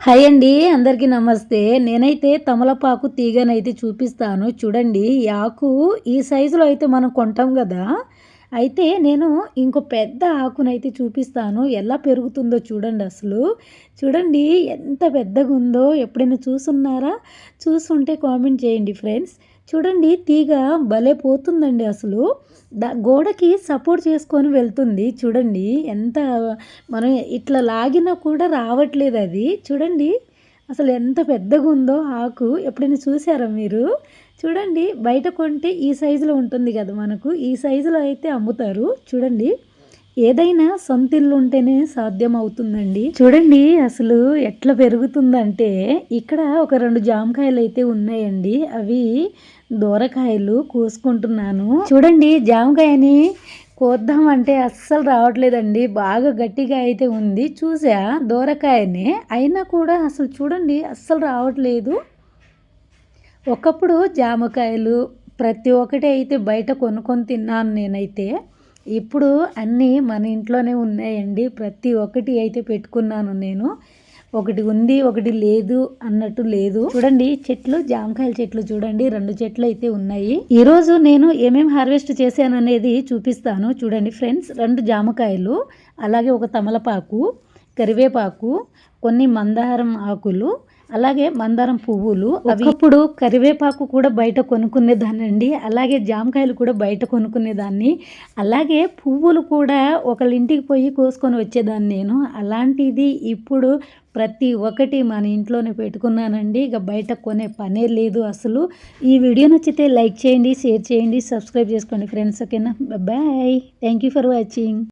Hi అండి. అందరికీ నమస్తే. నేనైతే తమలపాకు తీగనైతే చూపిస్తాను. చూడండి ఈ ఆకు ఈ సైజులో అయితే మనం కొంటాం గదా! అయితే నేను ఇంకో పెద్ద ఆకునైతే చూపిస్తాను. ఎలా పెరుగుతుందో చూడండి అసలు. చూడండి ఎంత పెద్దగుందో ఎప్పుడైనా చూసున్నారా? చూసుంటే కామెంట్ చేయండి ఫ్రెండ్స్. చూడండి తీగ భలే పోతుందండి అసలు. గోడకి సపోర్ట్ చేసుకొని వెళ్తుంది. చూడండి ఎంత మనం ఇట్లా లాగినా కూడా రావట్లేదది. చూడండి అసలు ఎంత పెద్దగుందో ఆకు. ఎప్పుడైనా చూసారా మీరు? చూడండి బయట కొంటే ఈ సైజులో ఉంటుంది కదా మనకు. ఈ సైజులో అయితే అమ్ముతారు. చూడండి ఏదైనా సొంతిల్లు ఉంటేనే సాధ్యం అవుతుందండి. చూడండి అసలు ఎట్లా పెరుగుతుందంటే ఇక్కడ ఒక 2 జామకాయలైతే ఉన్నాయండి. అవి దూరకాయలు కోసుకుంటున్నాను. చూడండి జామకాయని కోద్దామంటే అస్సలు రావట్లేదండి. బాగా గట్టిగా అయితే ఉంది. చూసా దూరకాయనే. అయినా కూడా అసలు చూడండి అస్సలు రావట్లేదు. ఒకప్పుడు జామకాయలు ప్రతి ఒక్కటి అయితే బయట కొనుక్కొని తిన్నాను నేనైతే. ఇప్పుడు అన్నీ మన ఇంట్లోనే ఉన్నాయండి. ప్రతి ఒక్కటి అయితే పెట్టుకున్నాను నేను. ఒకటి ఉంది, ఒకటి లేదు అన్నట్టు లేదు. చూడండి చెట్లు జామకాయల చెట్లు చూడండి 2 చెట్లు అయితే ఉన్నాయి. ఈరోజు నేను ఏమేమి హార్వెస్ట్ చేశాను అనేది చూపిస్తాను. చూడండి ఫ్రెండ్స్ 2 జామకాయలు, అలాగే ఒక తమలపాకు, కరివేపాకు, కొన్ని మందారం ఆకులు, అలాగే మందారం పువ్వులు. ఒకప్పుడు కరివేపాకు కూడా బయట కొనుక్కునేదాన్నండి. అలాగే జామకాయలు కూడా బయట కొనుక్కునేదాన్ని. అలాగే పువ్వులు కూడా ఒకళ్ళ ఇంటికి పోయి కోసుకొని వచ్చేదాన్ని నేను. అలాంటిది ఇప్పుడు ప్రతి ఒక్కటి మన ఇంట్లోనే పెట్టుకున్నానండి. ఇక బయట కొనే పనే లేదు అసలు. ఈ వీడియో నచ్చితే లైక్ చేయండి, షేర్ చేయండి, సబ్స్క్రైబ్ చేసుకోండి ఫ్రెండ్స్. ఓకేనా? Bye. Thank you for watching.